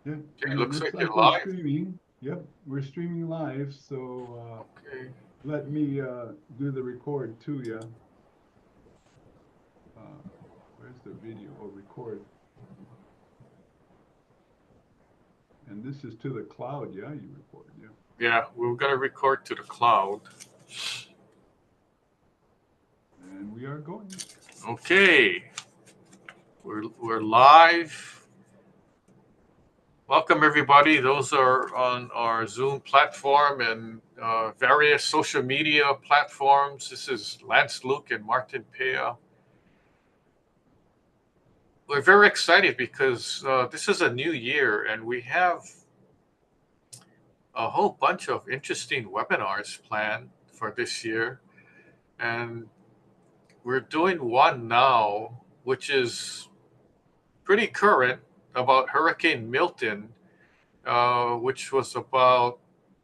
Yeah, Okay, and it looks looks like you're like we're live. streaming. Yep, we're streaming live. So Okay. let me do the record too. Yeah. Where's the video or record? And this is to the cloud. Yeah, you record. Yeah. Yeah, we're gonna record to the cloud. And we are going. Okay, we're live. Welcome everybody. Those are on our Zoom platform and various social media platforms. This is Lance Luke and Martin Pea. We're very excited because this is a new year and we have a whole bunch of interesting webinars planned for this year. And we're doing one now, which is pretty current about Hurricane Milton, which was about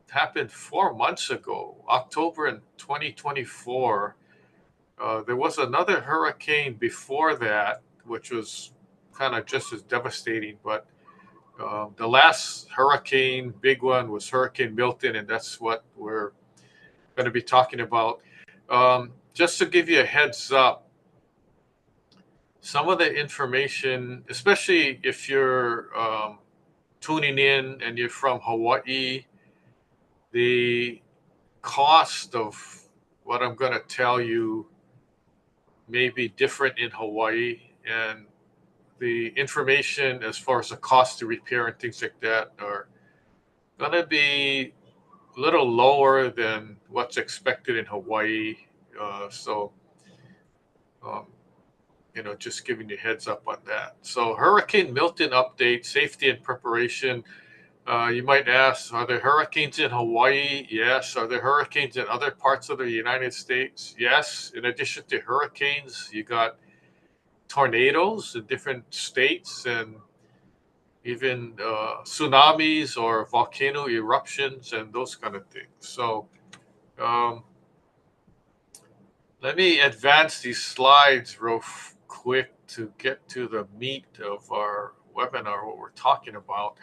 happened 4 months ago, October in 2024. There was another hurricane before that, which was kind of just as devastating, but the last hurricane, big one, was Hurricane Milton, and that's what we're going to be talking about. Just to give you a heads up, some of the information, especially if you're tuning in and you're from Hawaii, the cost of what I'm going to tell you may be different in Hawaii. And the information as far as the cost to repair and things like that are going to be a little lower than what's expected in Hawaii. So, um, just giving you heads up on that. So, Hurricane Milton update, safety and preparation. You might ask, are there hurricanes in Hawaii? Yes. Are there hurricanes in other parts of the United States? Yes. In addition to hurricanes, you got tornadoes in different states and even tsunamis or volcano eruptions and those kind of things. So um, let me advance these slides real quick to get to the meat of our webinar, what we're talking about.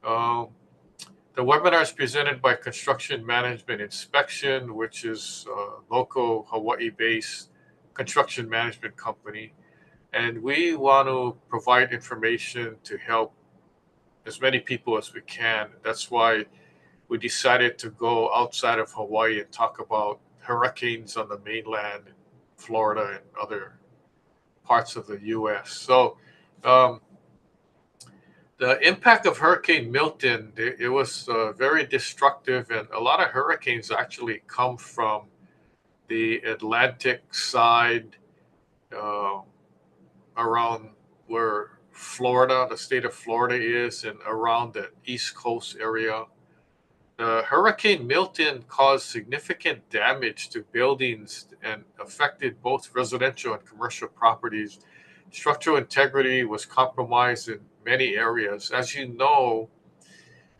Um, The webinar is presented by Construction Management Inspection, which is a local Hawaii based construction management company. And we want to provide information to help as many people as we can. That's why we decided to go outside of Hawaii and talk about hurricanes on the mainland, Florida, and other parts of the U.S. So, um, the impact of Hurricane Milton, it was very destructive, and a lot of hurricanes actually come from the Atlantic side uh, around where Florida, the state of Florida is, and around the East Coast area. Hurricane Milton caused significant damage to buildings and affected both residential and commercial properties. Structural integrity was compromised in many areas. As you know,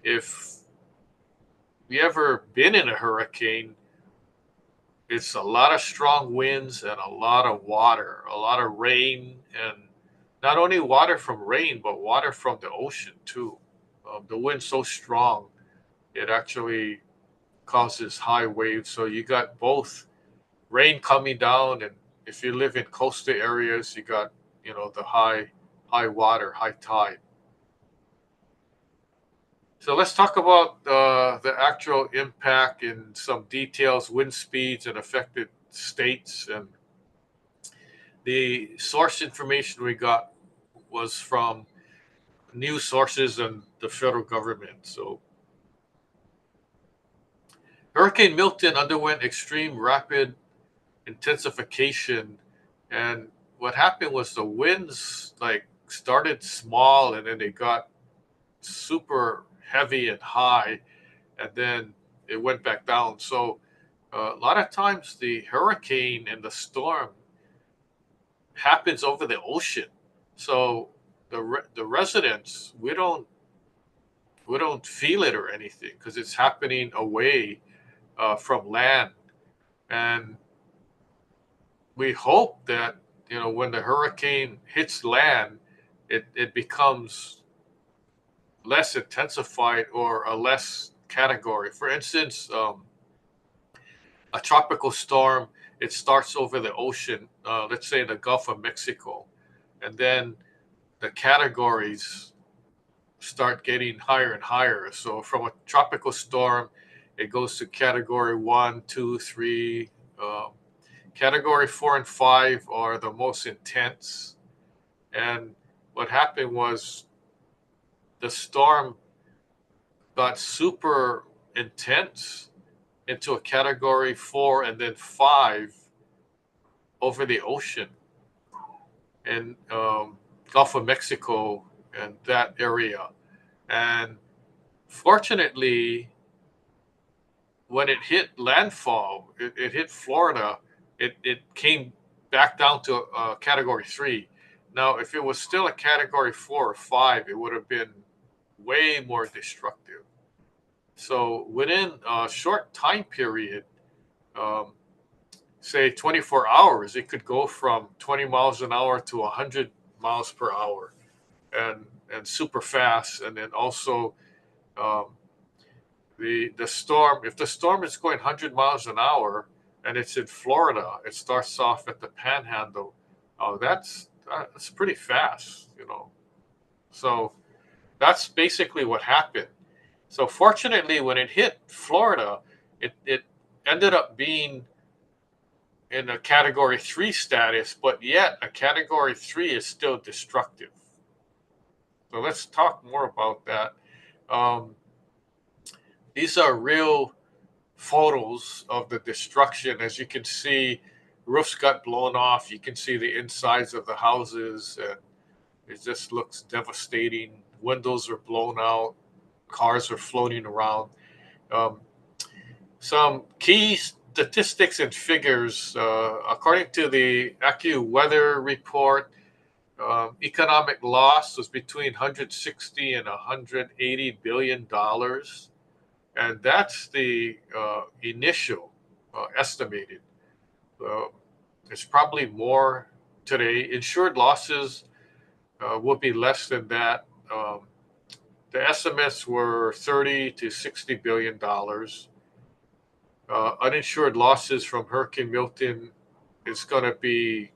if you ever been in a hurricane, it's a lot of strong winds and a lot of water, a lot of rain, and not only water from rain, but water from the ocean too. The wind's so strong, it actually causes high waves. So you got both rain coming down, and if you live in coastal areas, you got the high water, high tide. So let's talk about the actual impact in some details, wind speeds and affected states. And the source information we got was from news sources and the federal government. So Hurricane Milton underwent extreme rapid intensification, and what happened was the winds like started small and then they got super heavy and high, and then it went back down. So a lot of times the hurricane and the storm happens over the ocean. So the residents, we don't feel it or anything because it's happening away from land, and we hope that when the hurricane hits land, it becomes less intensified or a less category. For instance, a tropical storm, it starts over the ocean, let's say the Gulf of Mexico, and then the categories start getting higher and higher. So from a tropical storm, it goes to category 1, 2, 3. Category 4 and 5 are the most intense. And what happened was the storm got super intense into a category 4 and then 5 over the ocean in Gulf of Mexico and that area. And fortunately, when it hit landfall, it hit Florida, it came back down to category 3. Now, if it was still a category 4 or 5, it would have been way more destructive. So within a short time period, say 24 hours, it could go from 20 miles an hour to 100 miles per hour and super fast. And then also um, the storm, if the storm is going 100 miles an hour and it's in Florida, it starts off at the Panhandle. That's pretty fast, you know. So that's basically what happened. So fortunately, when it hit Florida, it ended up being in a category 3 status, but yet a category 3 is still destructive. So let's talk more about that. These are real photos of the destruction. As you can see, roofs got blown off. You can see the insides of the houses, and it just looks devastating. Windows are blown out. Cars are floating around. Some key statistics and figures, according to the AccuWeather report, economic loss was between 160 and 180 billion dollars, and that's the initial estimated. It's probably more today. Insured losses will be less than that. The estimates were 30 to 60 billion dollars. Uninsured losses from Hurricane Milton is going to be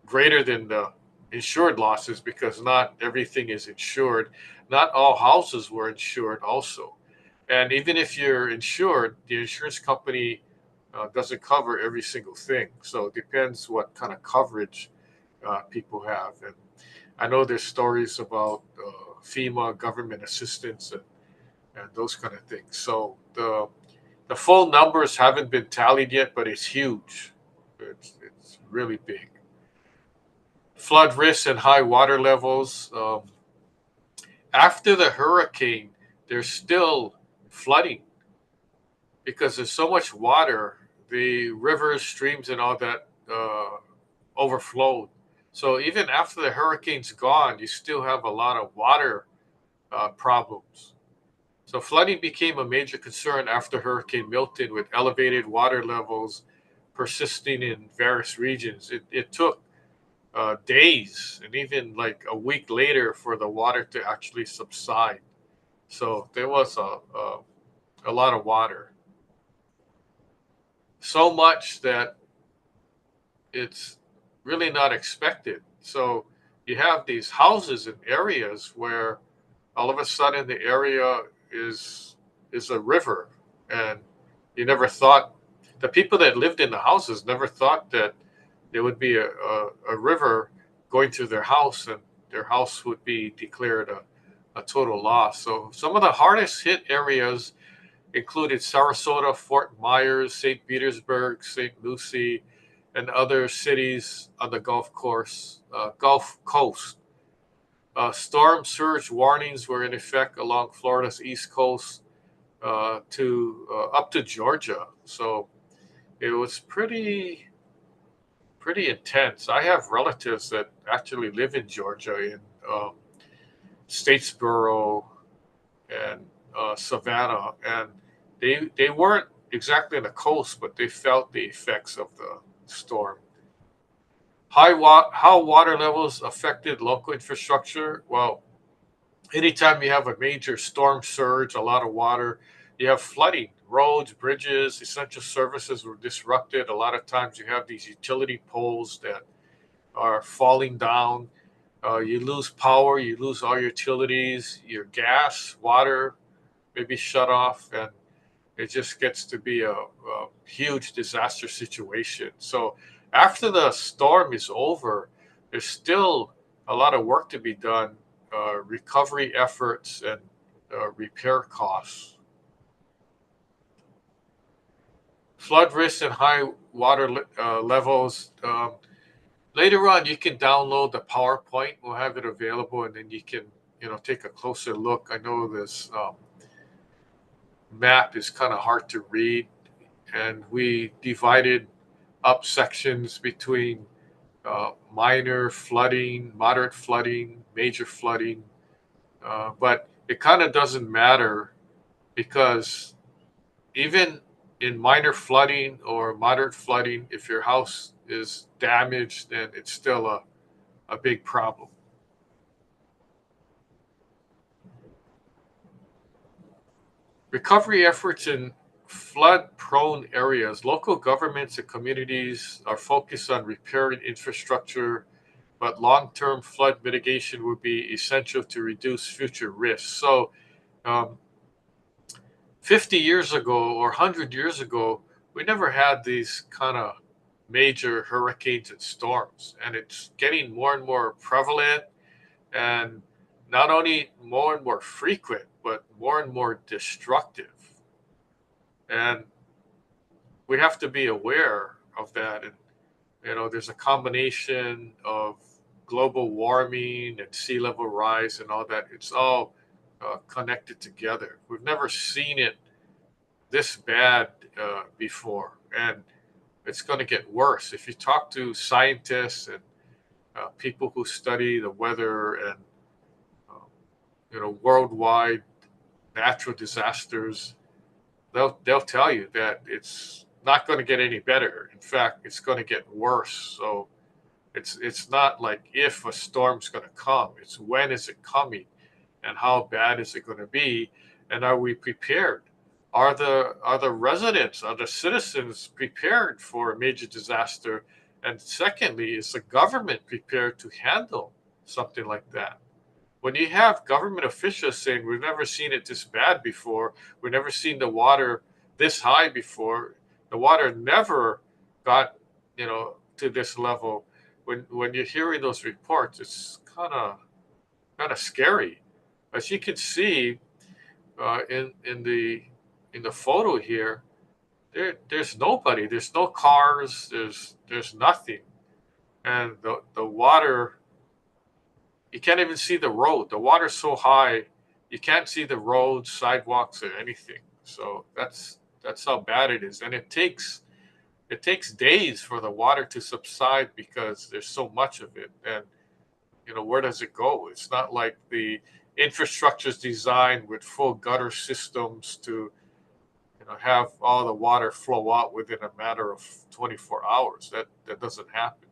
greater than the insured losses because not everything is insured. Not all houses were insured also. And even if you're insured, the insurance company doesn't cover every single thing. So it depends what kind of coverage people have. And I know there's stories about FEMA government assistance and those kind of things. So the full numbers haven't been tallied yet, but it's huge. It's really big. Flood risks and high water levels. After the hurricane, there's still flooding because there's so much water. The rivers, streams, and all that overflowed. So even after the hurricane's gone, you still have a lot of water problems. So flooding became a major concern after Hurricane Milton, with elevated water levels persisting in various regions. It took days and even like a week later for the water to actually subside. So there was a lot of water. So much that it's really not expected. So you have these houses in areas where all of a sudden the area is a river, and you never thought, the people that lived in the houses never thought that there would be a river going through their house and their house would be declared a total loss. So some of the hardest hit areas included Sarasota, Fort Myers, St. Petersburg, St. Lucie, and other cities on the Gulf Coast. Storm surge warnings were in effect along Florida's east coast to up to Georgia. So it was pretty intense. I have relatives that actually live in Georgia, in Statesboro and Savannah, and they weren't exactly on the coast, but they felt the effects of the storm. How water levels affected local infrastructure? Well, anytime you have a major storm surge, a lot of water, you have flooding. Roads, bridges, essential services were disrupted. A lot of times you have these utility poles that are falling down. You lose power, you lose all your utilities, your gas, water may be shut off, and it just gets to be a huge disaster situation. So after the storm is over, there's still a lot of work to be done, recovery efforts and repair costs. Flood risk and high water levels. Later on, you can download the PowerPoint. We'll have it available, and then you can, take a closer look. I know this map is kind of hard to read, and we divided up sections between minor flooding, moderate flooding, major flooding. But it kind of doesn't matter because even in minor flooding or moderate flooding, if your house is damaged, then it's still a big problem. Recovery efforts in flood prone areas. Local governments and communities are focused on repairing infrastructure, but long term flood mitigation would be essential to reduce future risks. So, um, 50 years ago or 100 years ago, we never had these kind of major hurricanes and storms. And it's getting more and more prevalent, and not only more and more frequent, but more and more destructive. And we have to be aware of that. And, there's a combination of global warming and sea level rise and all that. It's all connected together. We've never seen it this bad before. And it's going to get worse. If you talk to scientists and people who study the weather and worldwide natural disasters, they'll tell you that it's not going to get any better. In fact, it's going to get worse. So it's not like if a storm's going to come. It's when is it coming, and how bad is it going to be, and are we prepared? Are the residents, are the citizens prepared for a major disaster? And secondly, is the government prepared to handle something like that? When you have government officials saying, we've never seen it this bad before, we've never seen the water this high before, the water never got, to this level. When you're hearing those reports, it's kind of scary. As you can see in the photo here, there's nobody, there's no cars, there's nothing, and the water, you can't even see the road. The water's so high, you can't see the roads, sidewalks, or anything. So that's how bad it is, and it takes days for the water to subside because there's so much of it. And where does it go? It's not like the infrastructure is designed with full gutter systems to have all the water flow out within a matter of 24 hours. That doesn't happen.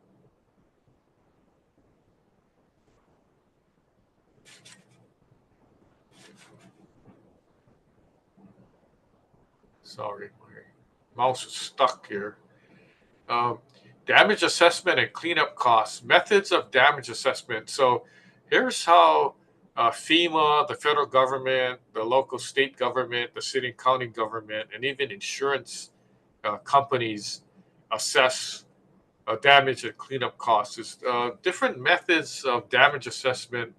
Sorry, my mouse is stuck here. Um, Damage assessment and cleanup costs, methods of damage assessment. So here's how FEMA, the federal government, the local state government, the city and county government, and even insurance companies assess damage and cleanup costs. Is different methods of damage assessment.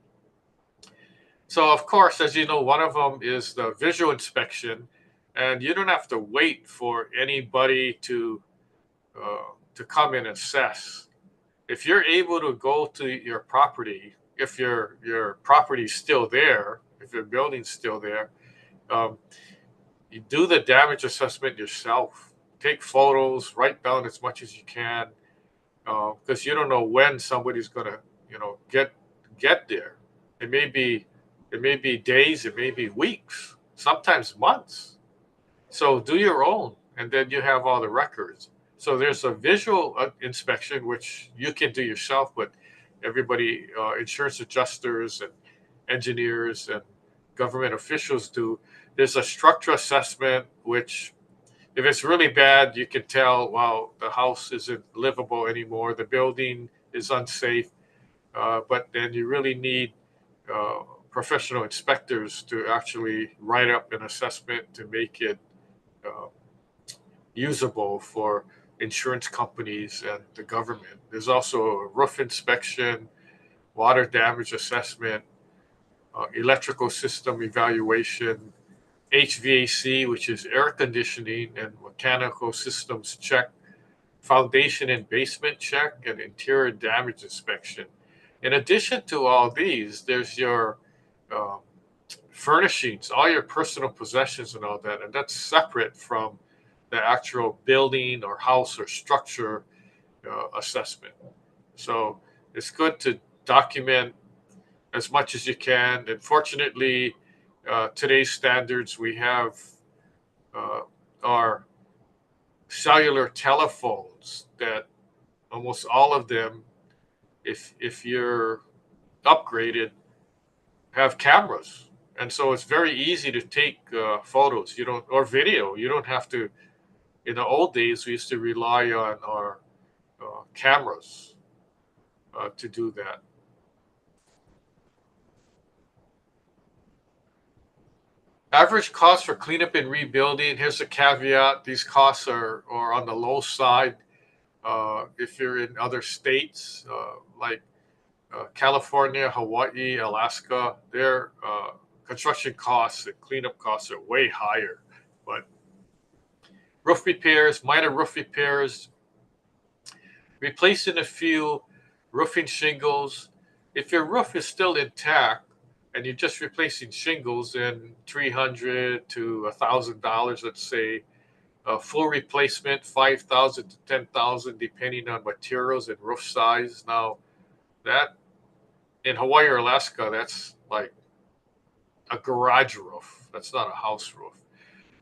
So, of course, as you know, one of them is the visual inspection, and you don't have to wait for anybody to come and assess. If you're able to go to your property, if your property is still there, if your building's still there, um, you do the damage assessment yourself. Take photos, write down as much as you can, because you don't know when somebody's gonna, get there. It may be days, it may be weeks, sometimes months. So do your own, and then you have all the records. So there's a visual inspection, which you can do yourself, but everybody, insurance adjusters and engineers and government officials do. There's a structural assessment, which if it's really bad, you can tell, wow, the house isn't livable anymore. The building is unsafe. But then you really need uh, professional inspectors to actually write up an assessment to make it uh, usable for insurance companies and the government. There's also a roof inspection, water damage assessment, electrical system evaluation, HVAC, which is air conditioning and mechanical systems check, foundation and basement check, and interior damage inspection. In addition to all these, there's your uh, furnishings, all your personal possessions and all that, and that's separate from the actual building or house or structure assessment. So it's good to document as much as you can. And fortunately, today's standards, we have uh, our cellular telephones that almost all of them, if you're upgraded, have cameras, and so it's very easy to take photos. You don't or video. You don't have to. In the old days, we used to rely on our cameras to do that. Average cost for cleanup and rebuilding. Here's a caveat: these costs are on the low side. If you're in other states like California, Hawaii, Alaska, their construction costs and cleanup costs are way higher. But roof repairs, minor roof repairs, replacing a few roofing shingles. If your roof is still intact and you're just replacing shingles, then $300 to $1,000, let's say. A full replacement, 5,000 to 10,000, depending on materials and roof size. Now, that in Hawaii or Alaska, that's like a garage roof. That's not a house roof.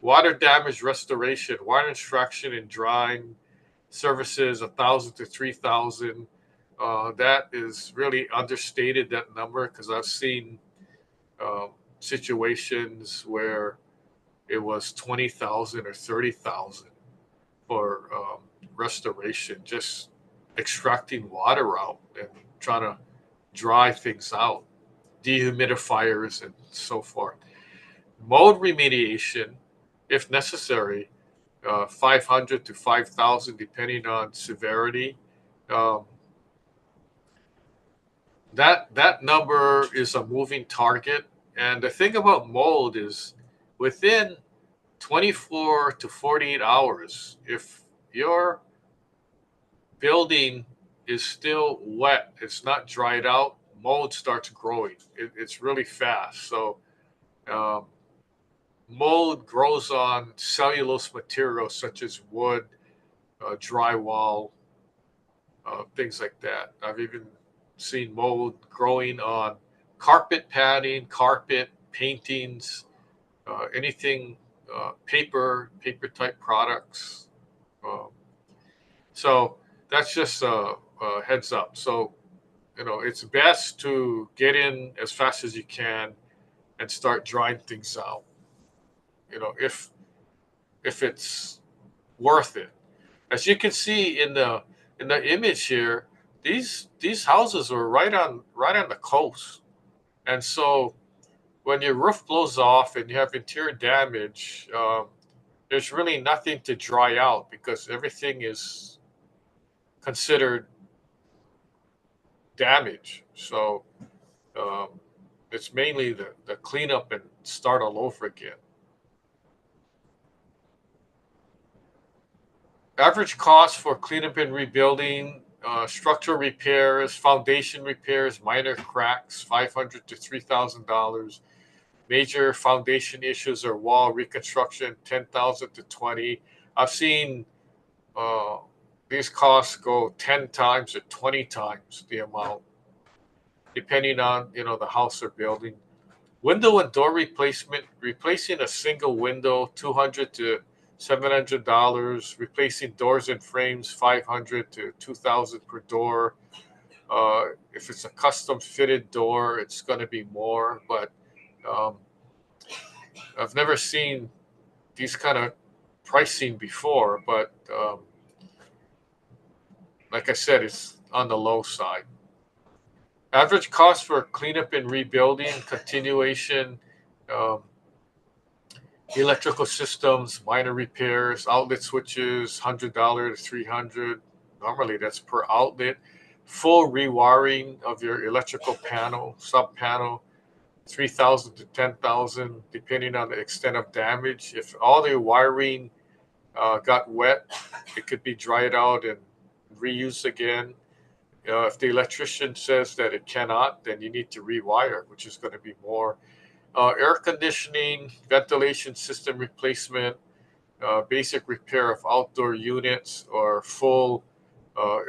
Water damage restoration, water extraction and drying services, 1,000 to 3,000. That is really understated, that number, because I've seen situations where it was 20,000 or 30,000 for restoration, just extracting water out and trying to dry things out, dehumidifiers and so forth. Mold remediation, if necessary, 500 to 5,000, depending on severity. Um, that number is a moving target, and the thing about mold is, within 24 to 48 hours, if your building is still wet, it's not dried out, mold starts growing. It's really fast. So um, mold grows on cellulose materials such as wood, drywall, things like that. I've even seen mold growing on carpet padding, carpet paintings, anything paper type products. Um, so that's just a heads up. So it's best to get in as fast as you can and start drying things out. If it's worth it. As you can see in the image here, these houses are right on the coast, and so when your roof blows off and you have interior damage, there's really nothing to dry out because everything is considered damage. So um, it's mainly the cleanup and start all over again. Average cost for cleanup and rebuilding, structural repairs, foundation repairs, minor cracks, $500 to $3,000. Major foundation issues or wall reconstruction, 10,000 to 20. I've seen uh, these costs go 10 times or 20 times the amount, depending on the house or building. Window and door replacement, replacing a single window, $200 to $700. Replacing doors and frames, $500 to $2,000 per door. If it's a custom fitted door, it's going to be more. But um, I've never seen these kind of pricing before. But like I said, it's on the low side. Average cost for cleanup and rebuilding, continuation, um, electrical systems, minor repairs, outlet switches, $100 to 300. Normally that's per outlet. Full rewiring of your electrical panel, sub panel, 3,000 to 10,000, depending on the extent of damage. If all the wiring got wet, it could be dried out and reused again. If the electrician says that it cannot, then you need to rewire, which is going to be more. Air conditioning, ventilation system replacement, basic repair of outdoor units, or full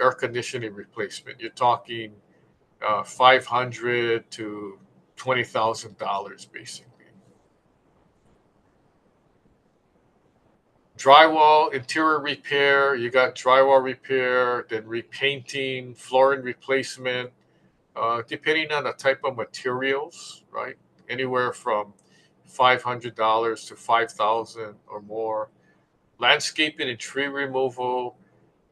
air conditioning replacement. You're talking $500 to $20,000 basically. Drywall, interior repair, you got drywall repair, then repainting, flooring replacement, depending on the type of materials, right? Anywhere from $500 to $5,000 or more. Landscaping and tree removal,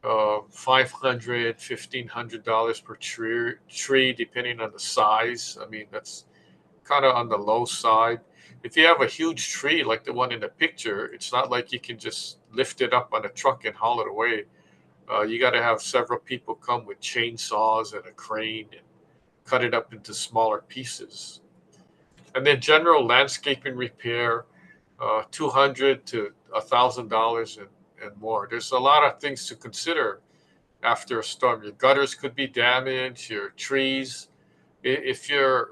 $500, $1,500 per tree, depending on the size. I mean, that's kind of on the low side. If you have a huge tree like the one in the picture, it's not like you can just lift it up on a truck and haul it away. You got to have several people come with chainsaws and a crane and cut it up into smaller pieces. And then general landscaping repair, $200 to $1,000 and more. There's a lot of things to consider after a storm. Your gutters could be damaged, your trees. If your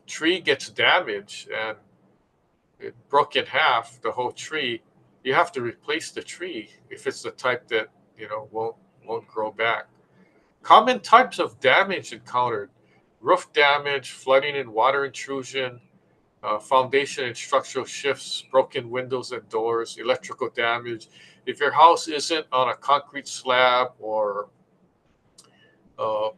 tree gets damaged and it broke in half, the whole tree, you have to replace the tree if it's the type that won't grow back. Common types of damage encountered: roof damage, flooding and water intrusion, foundation and structural shifts, broken windows and doors, electrical damage. If your house isn't on a concrete slab or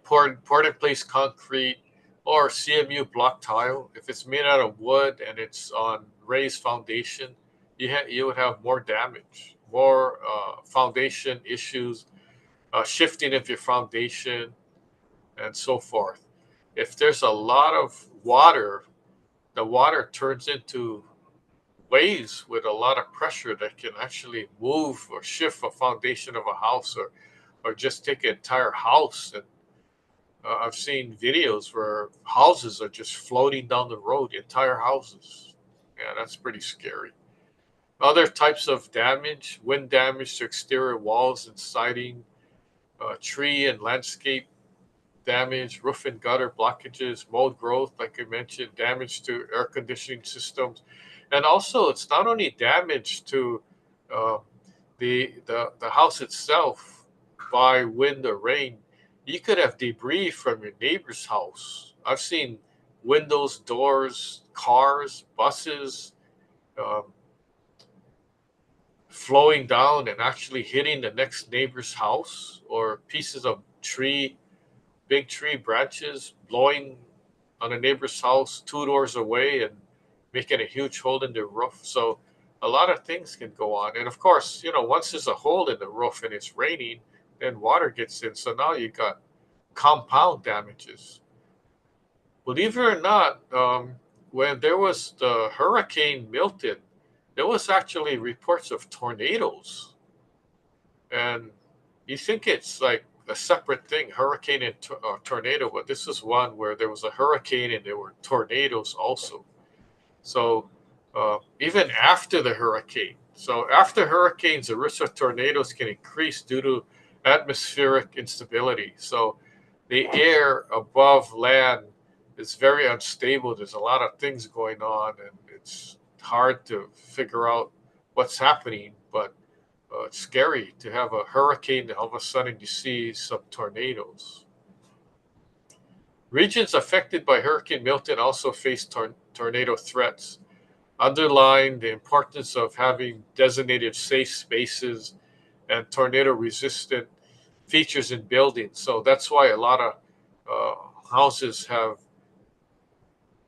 poured in place concrete or CMU block tile, if it's made out of wood and it's on raised foundation, you would have more damage, more foundation issues, shifting of your foundation, and so forth. If there's a lot of water, the water turns into waves with a lot of pressure that can actually move or shift a foundation of a house, or just take an entire house. And I've seen videos where houses are just floating down the road, entire houses. Yeah, that's pretty scary. Other types of damage: wind damage to exterior walls and siding, tree and landscape damage, roof and gutter blockages, mold growth, like I mentioned, damage to air conditioning systems. And also, it's not only damage to uh, the house itself by wind or rain. You could have debris from your neighbor's house. I've seen windows, doors, cars, buses um, flowing down and actually hitting the next neighbor's house, or pieces of tree, big tree branches blowing on a neighbor's house 2 doors away and making a huge hole in the roof. So a lot of things can go on. And of course, once there's a hole in the roof and it's raining, then water gets in. So now you got compound damages. Believe it or not, when there was the Hurricane Milton, there was actually reports of tornadoes. And you think it's like a separate thing, hurricane and tornado, but this is one where there was a hurricane and there were tornadoes also. So even after the hurricane, so after hurricanes, the risk of tornadoes can increase due to atmospheric instability. So the air above land is very unstable. There's a lot of things going on, and it's hard to figure out what's happening. But it's scary to have a hurricane and all of a sudden you see some tornadoes. Regions affected by Hurricane Milton also face tornado threats, underlying the importance of having designated safe spaces and tornado resistant features in buildings. So that's why a lot of uh, houses have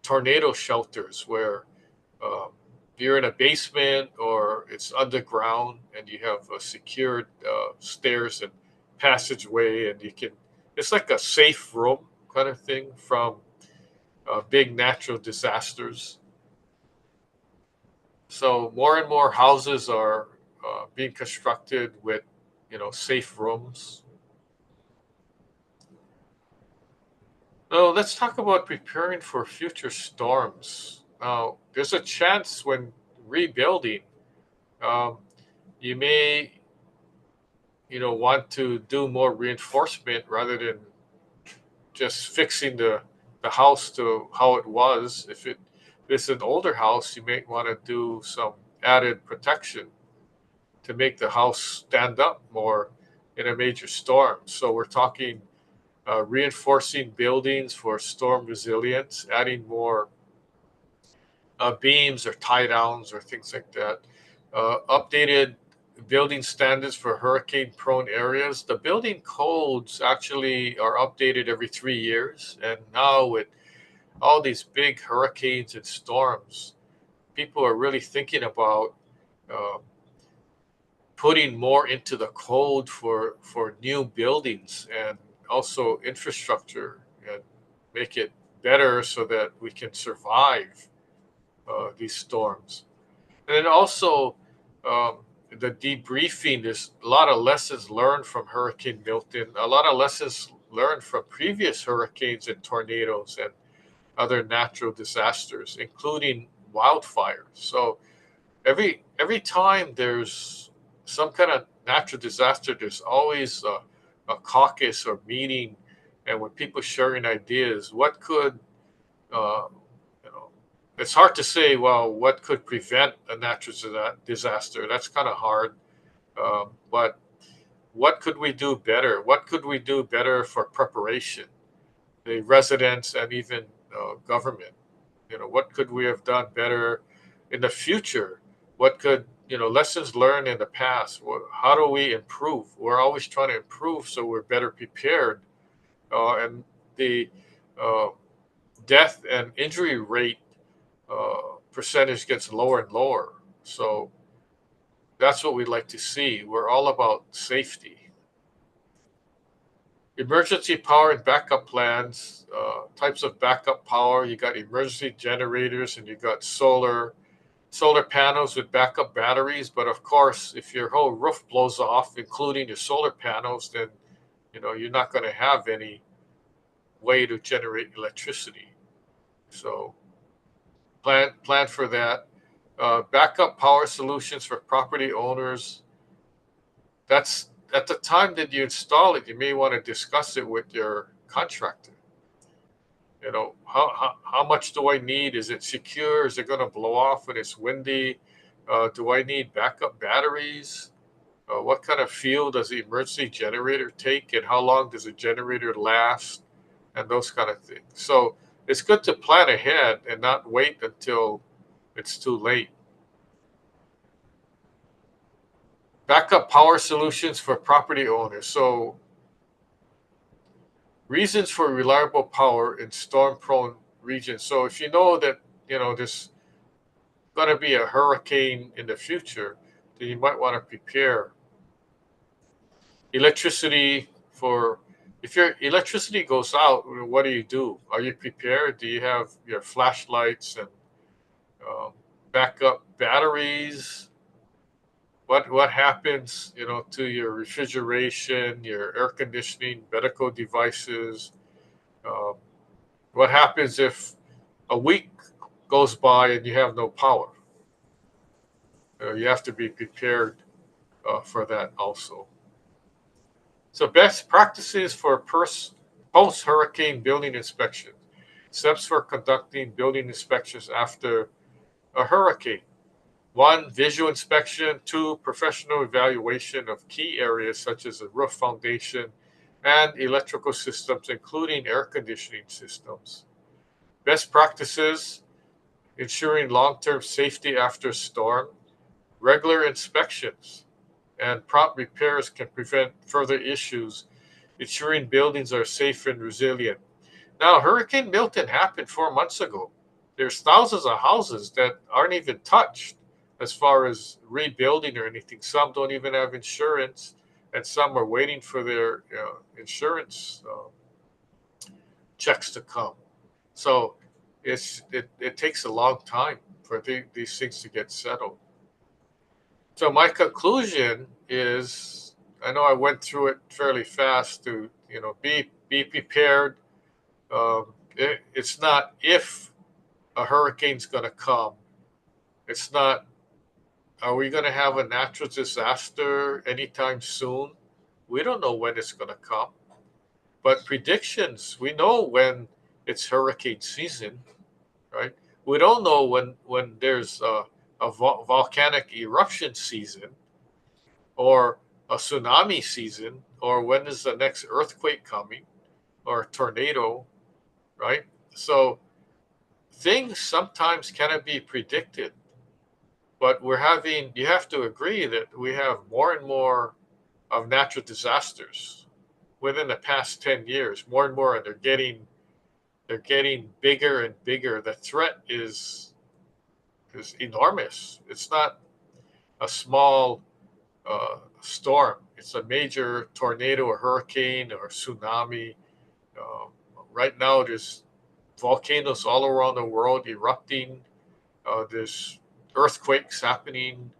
tornado shelters where um, you're in a basement or it's underground and you have a secured stairs and passageway, and you can, it's like a safe room kind of thing from big natural disasters. So more and more houses are being constructed with, safe rooms. Now let's talk about preparing for future storms. Now, there's a chance when rebuilding, um, you may, want to do more reinforcement rather than just fixing the house to how it was. If it's an older house, you may want to do some added protection to make the house stand up more in a major storm. So we're talking reinforcing buildings for storm resilience, adding more beams or tie downs or things like that. Updated building standards for hurricane prone areas. The building codes actually are updated every 3 years. And now, with all these big hurricanes and storms, people are really thinking about uh, putting more into the code for new buildings and also infrastructure, and make it better so that we can survive these storms. And then also, um, the debriefing, there's a lot of lessons learned from Hurricane Milton, a lot of lessons learned from previous hurricanes and tornadoes and other natural disasters, including wildfires. So every time there's some kind of natural disaster, there's always a caucus or meeting, and when people sharing ideas, what could uh, you know, it's hard to say, well, what could prevent a natural disaster? That's kind of hard. But what could we do better? What could we do better for preparation, the residents and even government? What could we have done better in the future? What could, lessons learned in the past? How do we improve? We're always trying to improve so we're better prepared. And the uh, death and injury rate percentage gets lower and lower. So that's what we'd like to see. We're all about safety. Emergency power and backup plans, types of backup power. You got emergency generators and you got solar panels with backup batteries. But of course, if your whole roof blows off, including your solar panels, then you're not going to have any way to generate electricity. So plan for that. Backup power solutions for property owners. That's at the time that you install it, you may want to discuss it with your contractor. How much do I need? Is it secure? Is it going to blow off when it's windy? Do I need backup batteries? What kind of fuel does the emergency generator take, and how long does the generator last? And those kind of things. So it's good to plan ahead and not wait until it's too late. Backup power solutions for property owners. So reasons for reliable power in storm-prone regions. So if you know that there's going to be a hurricane in the future, then you might want to prepare. Electricity for if your electricity goes out, what do? Are you prepared? Do you have your flashlights and backup batteries? What happens, to your refrigeration, your air conditioning, medical devices? Um, what happens if a week goes by and you have no power? You have to be prepared for that also. So best practices for post-hurricane building inspection. Steps for conducting building inspections after a hurricane. 1, visual inspection. 2, professional evaluation of key areas such as the roof foundation and electrical systems, including air conditioning systems. Best practices, ensuring long-term safety after storm. Regular inspections and prompt repairs can prevent further issues, ensuring buildings are safe and resilient. Now, Hurricane Milton happened 4 months ago. There's thousands of houses that aren't even touched as far as rebuilding or anything. Some don't even have insurance, and some are waiting for their insurance checks to come. So it takes a long time for these things to get settled. So my conclusion is, I know I went through it fairly fast to be prepared. It's not if a hurricane's going to come. It's not, are we going to have a natural disaster anytime soon? We don't know when it's going to come. But predictions, we know when it's hurricane season, right? We don't know when there's a volcanic eruption season or a tsunami season or when is the next earthquake coming or a tornado, right? So things sometimes cannot be predicted, but you have to agree that we have more and more of natural disasters within the past 10 years, more and more, and they're getting bigger and bigger. The threat is enormous. It's not a small storm. It's a major tornado or hurricane or tsunami. Uh, right now, there's volcanoes all around the world erupting. There's earthquakes happening,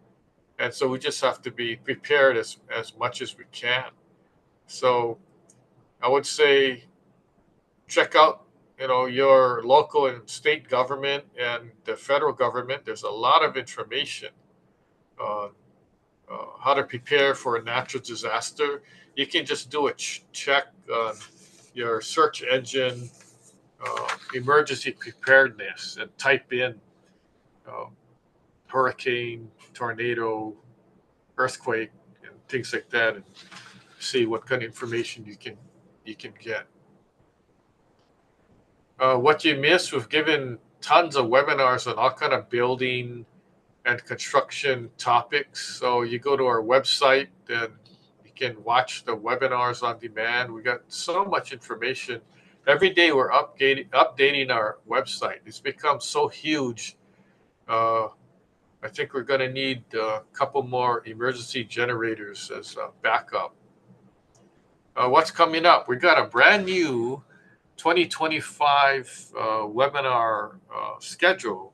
and so we just have to be prepared as much as we can. So I would say check out your local and state government and the federal government. There's a lot of information on how to prepare for a natural disaster. You can just do a check on your search engine, emergency preparedness, and type in uh, hurricane, tornado, earthquake, and things like that, and see what kind of information you can get. What you missed, we've given tons of webinars on all kind of building and construction topics. So you go to our website and you can watch the webinars on demand. We got so much information. Every day we're updating our website. It's become so huge. I think we're going to need a couple more emergency generators as a backup. What's coming up? We got a brand new 2025 webinar schedule.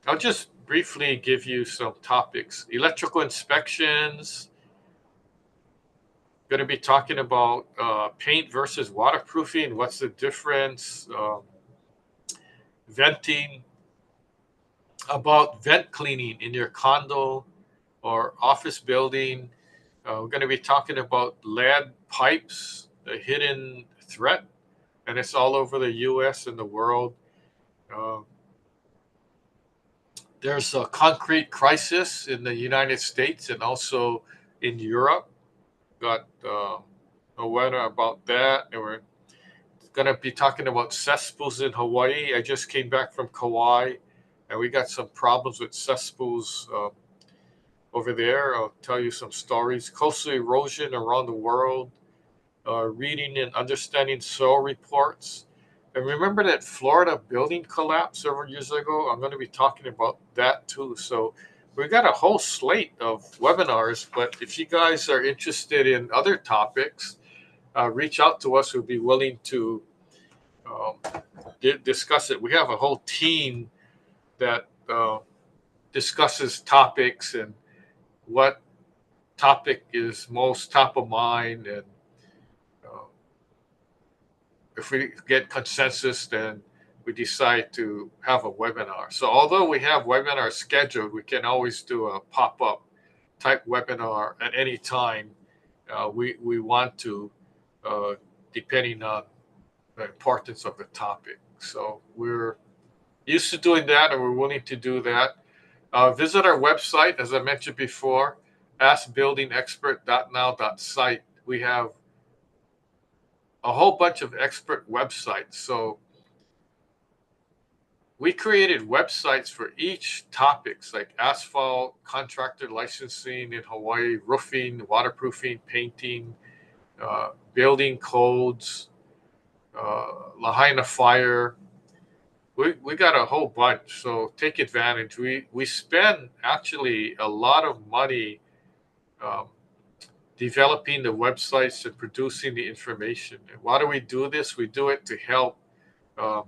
I'll just briefly give you some topics. Electrical inspections. Going to be talking about paint versus waterproofing. What's the difference? Venting. About vent cleaning in your condo or office building. We're going to be talking about lead pipes, the hidden threat, and it's all over the U.S. and the world. There's a concrete crisis in the United States and also in Europe. Got a webinar about that, and we're going to be talking about cesspools in Hawaii. I just came back from Kauai, and we got some problems with cesspools over there. I'll tell you some stories. Coastal erosion around the world, reading and understanding soil reports. And remember that Florida building collapse several years ago? I'm going to be talking about that too. So we got a whole slate of webinars, but if you guys are interested in other topics, reach out to us. We'll be willing to discuss it. We have a whole team that discusses topics and what topic is most top of mind, and if we get consensus, then we decide to have a webinar. So although we have webinars scheduled, we can always do a pop-up type webinar at any time we want to, depending on the importance of the topic. So we're used to doing that, and we're willing to do that. Visit our website, as I mentioned before, askbuildingexpert.now.site. We have a whole bunch of expert websites. So we created websites for each topics, like asphalt, contractor licensing in Hawaii, roofing, waterproofing, painting, building codes, Lahaina Fire. We got a whole bunch, so take advantage. We spend actually a lot of money um, developing the websites and producing the information. And why do we do this? We do it to help. Um,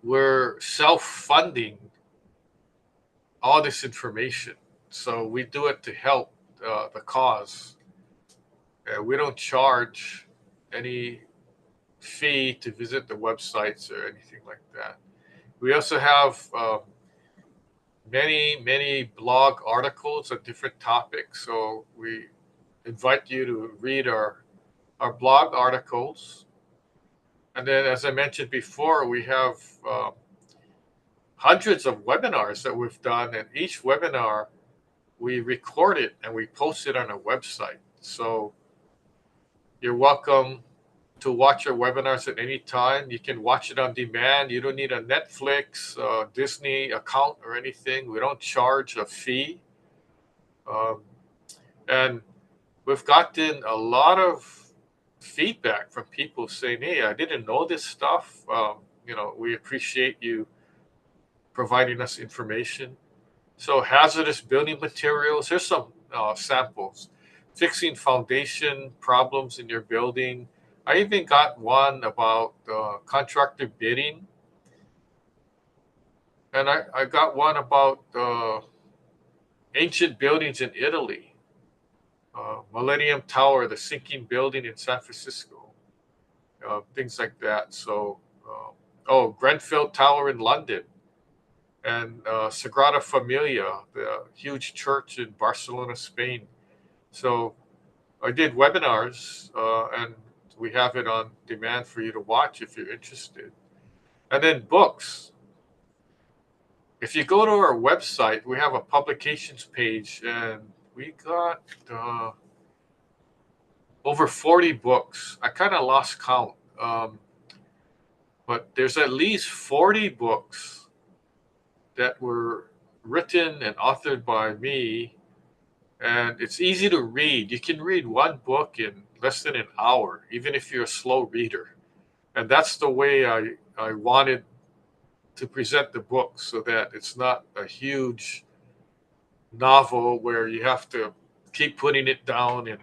we're self-funding all this information, so we do it to help the cause. We don't charge any fee to visit the websites or anything like that. We also have many blog articles on different topics. So we invite you to read our blog articles. And then, as I mentioned before, we have hundreds of webinars that we've done. And each webinar, we record it and we post it on our website. So you're welcome to watch our webinars at any time. You can watch it on demand. You don't need a Netflix, Disney account or anything. We don't charge a fee. And we've gotten a lot of feedback from people saying, hey, I didn't know this stuff. We appreciate you providing us information. So hazardous building materials, here's some samples. Fixing foundation problems in your building. I even got one about contractor bidding. And I got one about ancient buildings in Italy. Millennium Tower, the sinking building in San Francisco. Things like that. So, Grenfell Tower in London. And Sagrada Familia, the huge church in Barcelona, Spain. So I did webinars, and we have it on demand for you to watch if you're interested. And then books. If you go to our website, we have a publications page, and we got over 40 books. I kind of lost count, but there's at least 40 books that were written and authored by me, and it's easy to read. You can read one book in less than an hour, even if you're a slow reader. And that's the way I wanted to present the book, so that it's not a huge novel where you have to keep putting it down and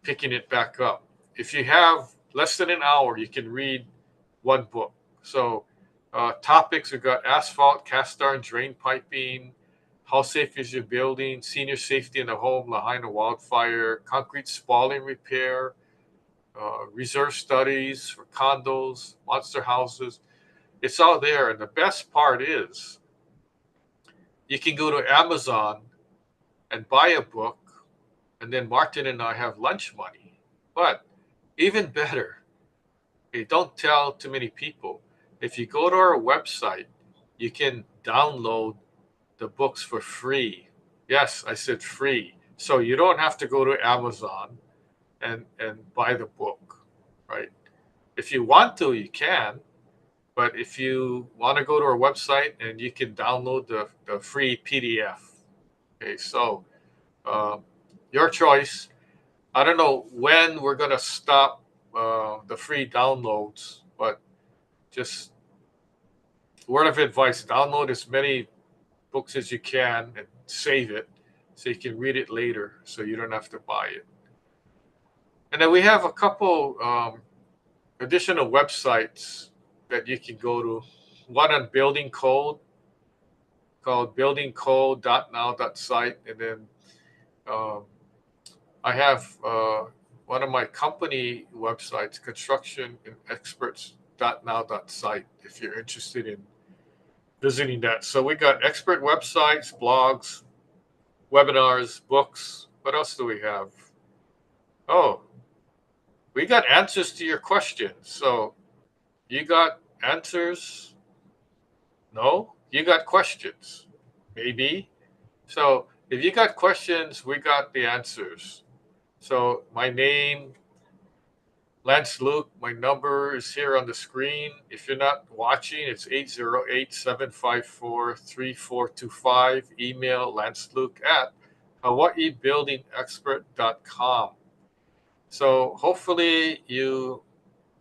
picking it back up. If you have less than an hour, you can read one book. So topics, we've got asphalt, cast iron, drain piping, how safe is your building, senior safety in the home, Lahaina wildfire, concrete spalling repair, reserve studies for condos, monster houses. It's all there. And the best part is you can go to Amazon and buy a book, and then Martin and I have lunch money. But even better, don't tell too many people. If you go to our website, you can download the books for free. Yes, I said free. So you don't have to go to Amazon and buy the book, right? If you want to, you can. But if you want to go to our website, and you can download the free PDF. Okay, so your choice. I don't know when we're going to stop the free downloads, but just word of advice, download as many books as you can and save it so you can read it later, so you don't have to buy it. And then we have a couple additional websites that you can go to. One on building code called buildingcode.now.site. And then I have one of my company websites, constructionexperts.now.site, if you're interested in visiting that. So we got expert websites, blogs, webinars, books. What else do we have? Oh, we got answers to your questions. So you got answers? No? You got questions? Maybe. So if you got questions, we got the answers. So my name, Lance Luke, my number is here on the screen. If you're not watching, it's 808-754-3425. Email lanceluke@hawaiibuildingexpert.com. So hopefully you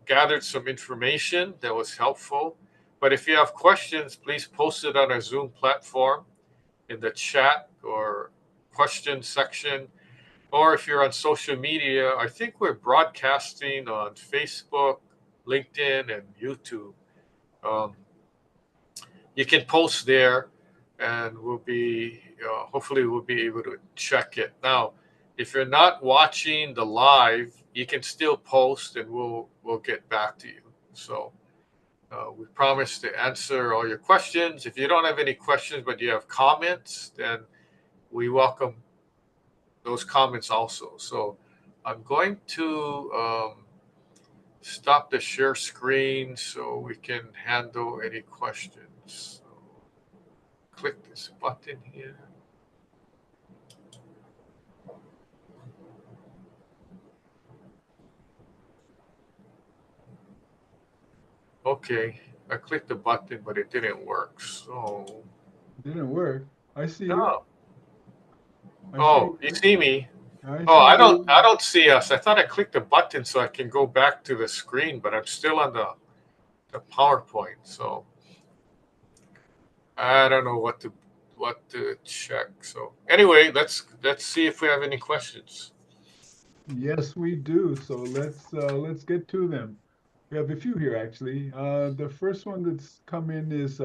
gathered some information that was helpful. But if you have questions, please post it on our Zoom platform in the chat or question section. Or if you're on social media, I think we're broadcasting on Facebook, LinkedIn, and YouTube. Um, you can post there, and hopefully we'll be able to check it. Now, if you're not watching the live, you can still post, and we'll get back to you. So we promise to answer all your questions. If you don't have any questions but you have comments, then we welcome those comments also. So I'm going to stop the share screen so we can handle any questions. So click this button here. Okay, I clicked the button, but it didn't work. So Didn't work. I see you. no. I see Oh, you you. see me? I Oh, see you. I don't see us. I thought I clicked the button so I can go back to the screen, but I'm still on the PowerPoint. So I don't know what to check. So anyway, let's see if we have any questions. Yes, we do. So let's get to them. We have a few here actually. The first one that's come in is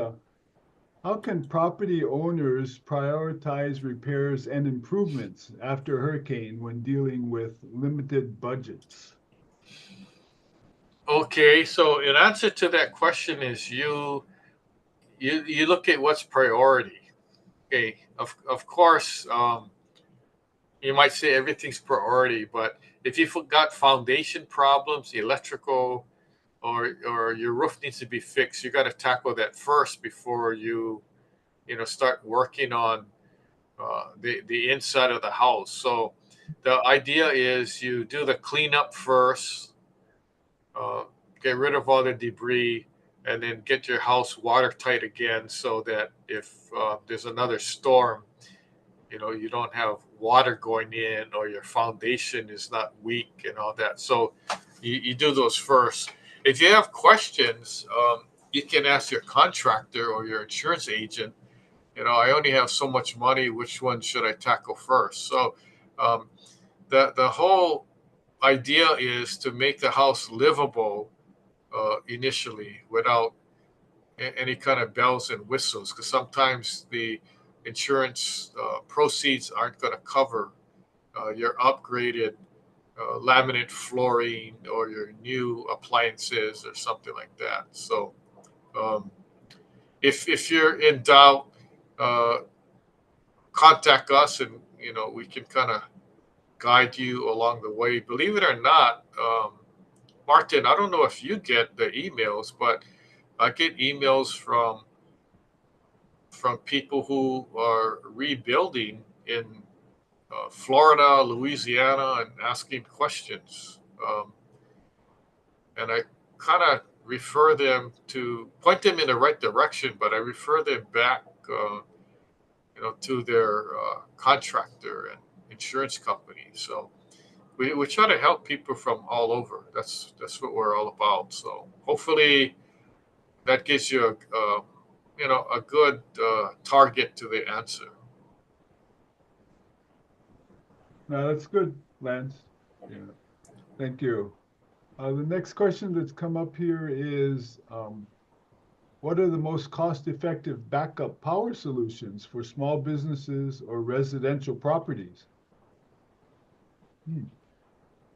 how can property owners prioritize repairs and improvements after a hurricane when dealing with limited budgets? Okay, so in answer to that question is you look at what's priority. Okay, of course, you might say everything's priority, but if you've got foundation problems, electrical, or your roof needs to be fixed, you got to tackle that first before start working on the inside of the house. So the idea is you do the cleanup first, uh, get rid of all the debris, and then get your house watertight again, so that if there's another storm, you don't have water going in or your foundation is not weak and all that. So you do those first. If you have questions, you can ask your contractor or your insurance agent. I only have so much money. Which one should I tackle first? So um, the whole idea is to make the house livable initially without any kind of bells and whistles, because sometimes the insurance proceeds aren't going to cover your upgraded laminate flooring or your new appliances or something like that. So um, if you're in doubt, uh, contact us, and we can kind of guide you along the way. Believe it or not, Martin, I don't know if you get the emails, but I get emails from people who are rebuilding in Florida, Louisiana, and asking questions. And I kind of point them in the right direction, but I refer them back, to their contractor and insurance company. So we try to help people from all over. That's what we're all about. So hopefully that gives you a good target to the answer. No, that's good, Lance. Yeah, thank you. The next question that's come up here is, what are the most cost-effective backup power solutions for small businesses or residential properties? Hmm.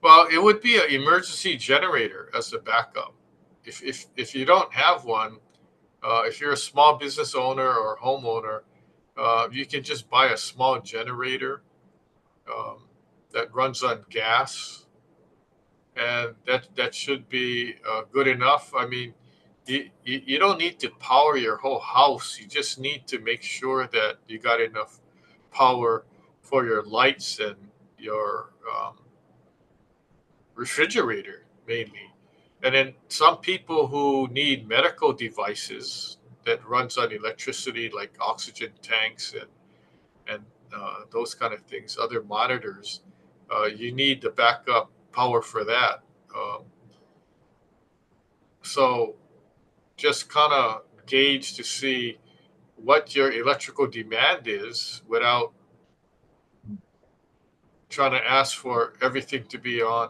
Well, it would be an emergency generator as a backup. If you don't have one, if you're a small business owner or homeowner, you can just buy a small generator um, that runs on gas, and that should be good enough. I mean, you don't need to power your whole house. You just need to make sure that you got enough power for your lights and your refrigerator mainly. And then some people who need medical devices that runs on electricity, like oxygen tanks and those kind of things, other monitors, you need the backup power for that. Um, So just kind of gauge to see what your electrical demand is without trying to ask for everything to be on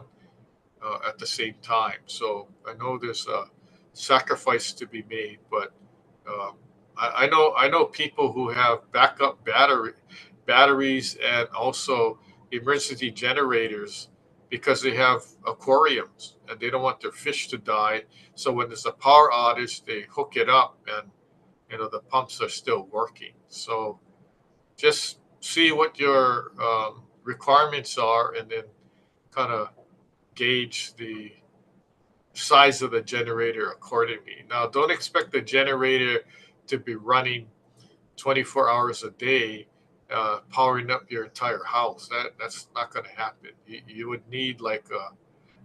at the same time. So I know there's a sacrifice to be made, but um, I know people who have backup batteries and also emergency generators because they have aquariums and they don't want their fish to die. So when there's a power outage, they hook it up and the pumps are still working. So just see what your requirements are and then kind of gauge the size of the generator accordingly. Now, don't expect the generator to be running 24 hours a day, powering up your entire house. That's not going to happen. You would need like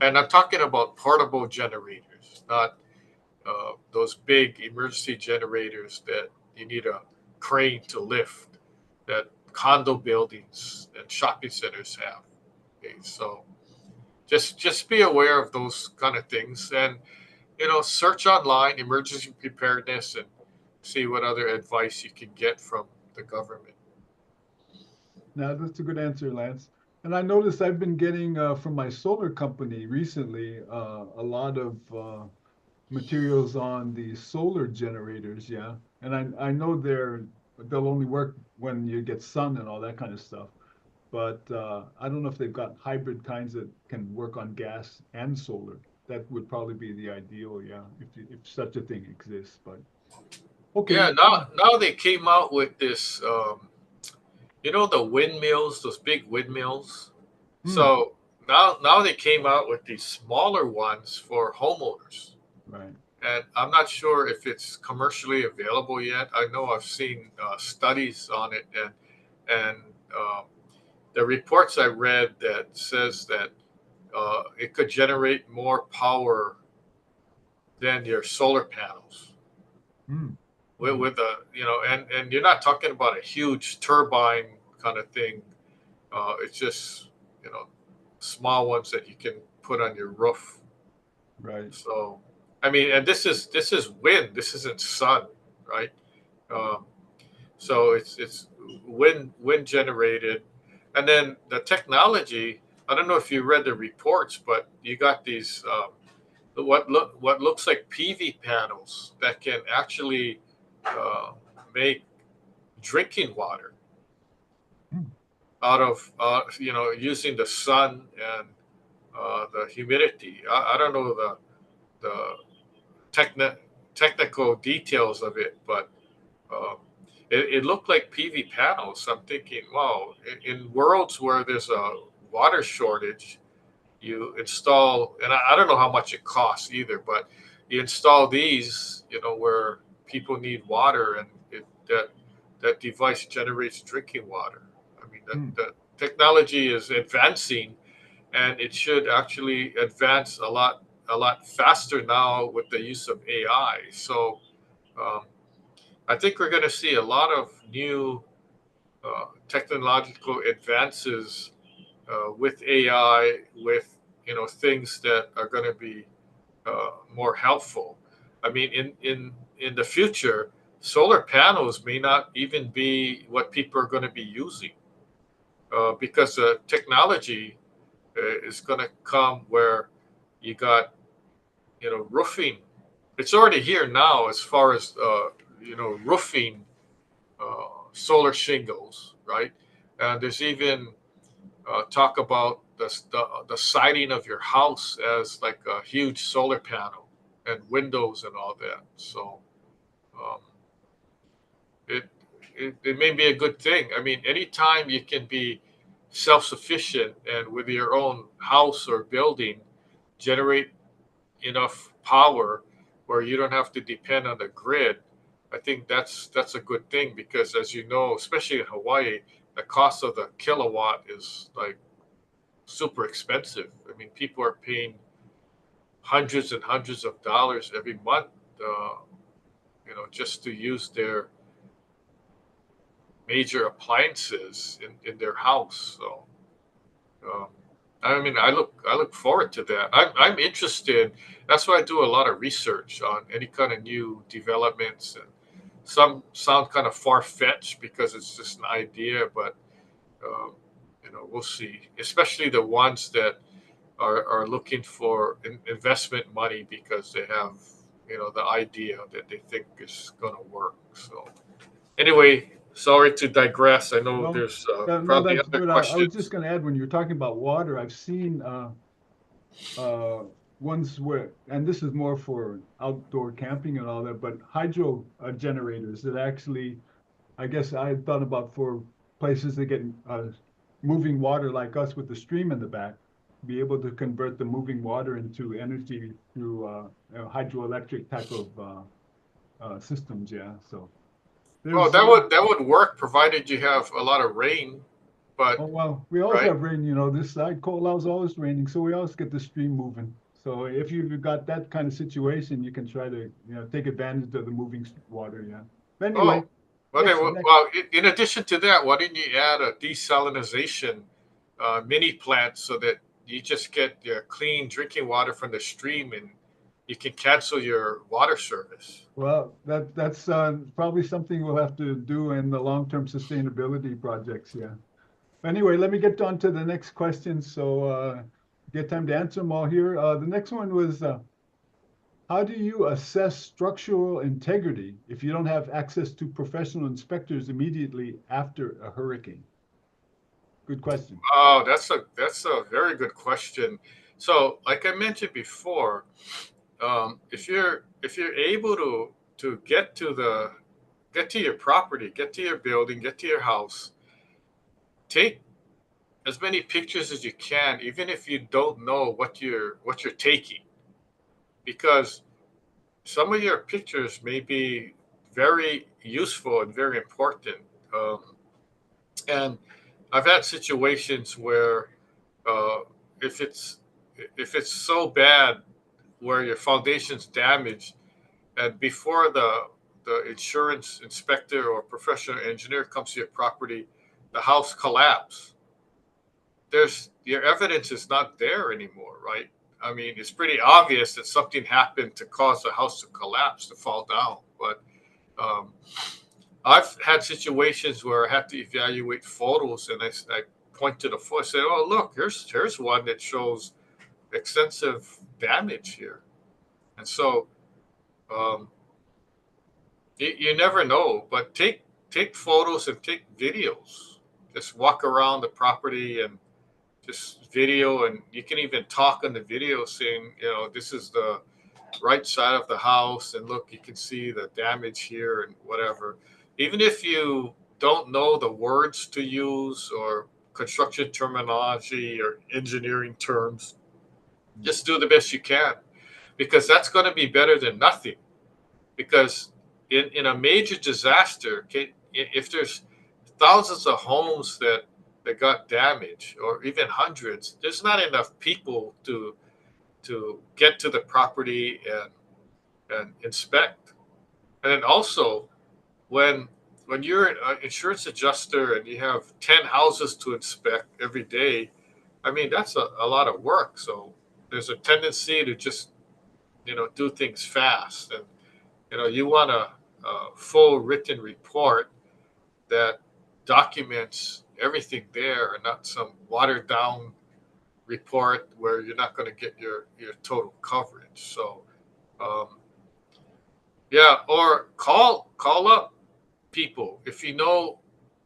and I'm talking about portable generators, not those big emergency generators that you need a crane to lift, that condo buildings and shopping centers have. Okay, so just be aware of those kind of things, and search online emergency preparedness and see what other advice you can get from the government. Now, that's a good answer, Lance. And I noticed I've been getting from my solar company recently a lot of materials on the solar generators. Yeah, and I know they'll only work when you get sun and all that kind of stuff. But I don't know if they've got hybrid kinds that can work on gas and solar. That would probably be the ideal, yeah, if such a thing exists. But Yeah, okay, now they came out with this, the windmills, those big windmills. hmm, So now they came out with these smaller ones for homeowners, right. and I'm not sure if it's commercially available yet. I know I've seen studies on it, and um, the reports I read that says that it could generate more power than your solar panels Hmm, hmm, with a and you're not talking about a huge turbine kind of thing. It's just small ones that you can put on your roof. right. So I mean, and this is wind. This isn't sun, right? Um, so it's wind generated, and then the technology. I don't know if you read the reports, but you got these what looks like PV panels that can actually uh, make drinking water Hmm, out of using the sun and the humidity. I don't know the techni- technical details of it, but um, it looked like PV panels. I'm thinking, wow, in worlds where there's a water shortage, you install, and I don't know how much it costs either, but you install these, where people need water, and that device generates drinking water. I mean, hmm. the technology is advancing, and it should actually advance a lot faster now with the use of AI. So um, I think we're going to see a lot of new technological advances with AI, with things that are going to be more helpful. I mean, in the future, solar panels may not even be what people are going to be using because the technology is going to come where you got roofing. It's already here now as far as roofing solar shingles, right? And there's even talk about the siding of your house as like a huge solar panel and windows and all that. So um, it, it may be a good thing. I mean, anytime you can be self-sufficient and with your own house or building generate enough power where you don't have to depend on the grid, I think that's a good thing because as you know, especially in Hawaii, the cost of the kilowatt is like super expensive. I mean, people are paying hundreds and hundreds of dollars every month, uh, just to use their major appliances in their house. So, um, I mean, I look forward to that. I'm interested. That's why I do a lot of research on any kind of new developments, and some sound kind of far fetched because it's just an idea, but um, we'll see. Especially the ones that are looking for investment money because they have the idea that they think is going to work. So anyway, sorry to digress. I know No, there's no, probably that's other good. I was just questions. going to add, when you're talking about water, I've seen uh, ones where, and this is more for outdoor camping and all that, but hydro generators that actually, I guess I thought about for places that get moving water like us with the stream in the back, be able to convert the moving water into energy through hydroelectric type of systems. Yeah, so Well, there's that would work provided you have a lot of rain, but oh well, we always right. have rain. This side, Colal's always raining, so we always get the stream moving. So if you've got that kind of situation, you can try to take advantage of the moving water. Yeah. But Oh, anyway, well, next. well, in addition to that, why didn't you add a desalinization mini plant so that you just get your clean drinking water from the stream and you can cancel your water service? Well, that's probably something we'll have to do in the long-term sustainability projects. Yeah. Anyway, let me get on to the next question. So get time to answer them all here. The next one was, how do you assess structural integrity if you don't have access to professional inspectors immediately after a hurricane? Good question. Oh, that's a very good question. So, like I mentioned before, if you're able to get to your property, get to your building, get to your house, take as many pictures as you can, even if you don't know what you're taking, because some of your pictures may be very useful and very important. Um, and I've had situations where uh, if it's if it's so bad where your foundation's damaged, and before the insurance inspector or professional engineer comes to your property, the house collapsed. There's your evidence is not there anymore, right? I mean, it's pretty obvious that something happened to cause the house to collapse, to fall down. But um, I've had situations where I have to evaluate photos, and I point to the photo, I say, "Oh, look, here's one that shows extensive damage here." And so um, you never know, but take photos and take videos. Just walk around the property and just video, and you can even talk on the video saying, this is the right side of the house, and look, you can see the damage here and whatever. Even if you don't know the words to use or construction terminology or engineering terms, just do the best you can, because that's going to be better than nothing. Because in a major disaster, okay, if there's thousands of homes that got damaged, or even hundreds, there's not enough people to get to the property and inspect. And then also, when when you're an insurance adjuster and you have 10 houses to inspect every day, I mean, that's a lot of work. So there's a tendency to just do things fast, and you want a full written report that documents everything there, and not some watered down report where you're not going to get your total coverage. So um, yeah, or call up people if you know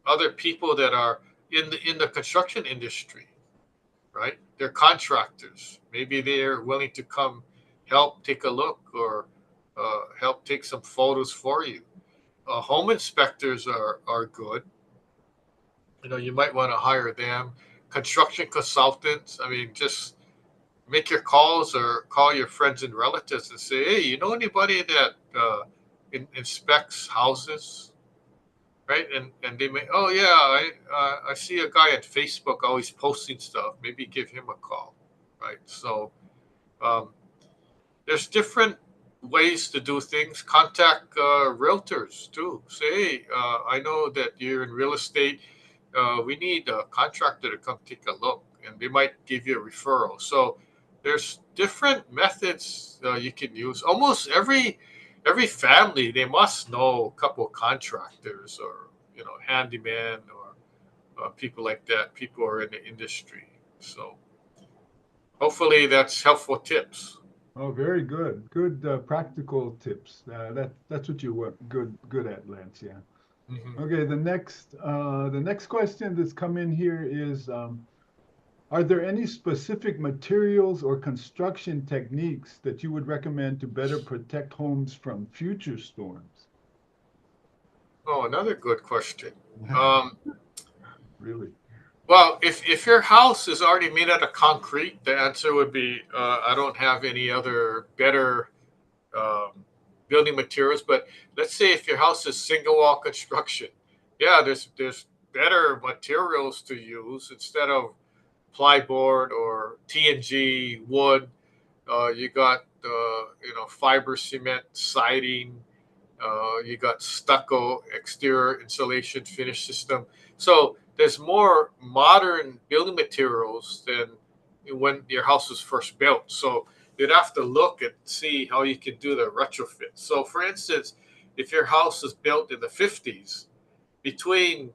other people that are in the construction industry, right? They're contractors. Maybe they're willing to come help take a look, or help take some photos for you. Home inspectors are good. You might want to hire them. Construction consultants. I mean, just make your calls or call your friends and relatives and say, hey, you know anybody that inspects houses? Right? And they may, oh yeah, I see a guy at Facebook always posting stuff. Maybe give him a call, right? So um, there's different ways to do things. Contact realtors too. Say, hey, I know that you're in real estate. We need a contractor to come take a look. and they might give you a referral. So there's different methods you can use. Almost every family, they must know a couple of contractors or handyman or people like that. People are in the industry. So hopefully that's helpful tips. Oh, very good. Good practical tips. That's what you were good at, Lance. Yeah. Mhm. Okay. The next question that's come in here is, are there any specific materials or construction techniques that you would recommend to better protect homes from future storms? Oh, another good question. Um, Really? well, if your house is already made out of concrete, the answer would be I don't have any other better um, building materials. But let's say if your house is single wall construction, yeah, there's better materials to use instead of plyboard or TNG wood. You got fiber cement siding. You got stucco exterior insulation finish system. So there's more modern building materials than when your house was first built. So you'd have to look and see how you can do the retrofit. So for instance, if your house was built in the 50s, between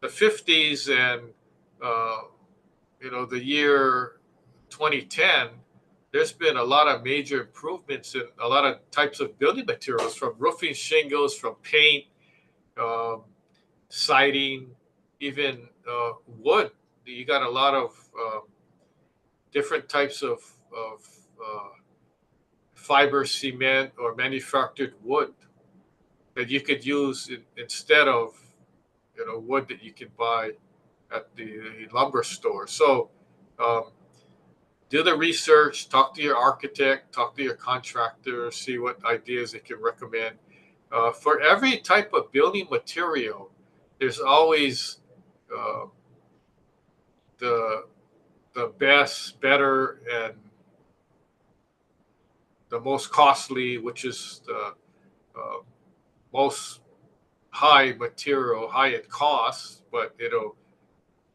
the 50s and uh, the year 2010, there's been a lot of major improvements in a lot of types of building materials, from roofing shingles, from paint, um, siding, even wood. You got a lot of different types of uh, fiber cement or manufactured wood that you could use instead of wood that you can buy at the lumber store. So um, do the research, talk to your architect, talk to your contractor, see what ideas they can recommend. For every type of building material, there's always uh, the best, better, and the most costly, which is the uh, most high material, high in cost, but it'll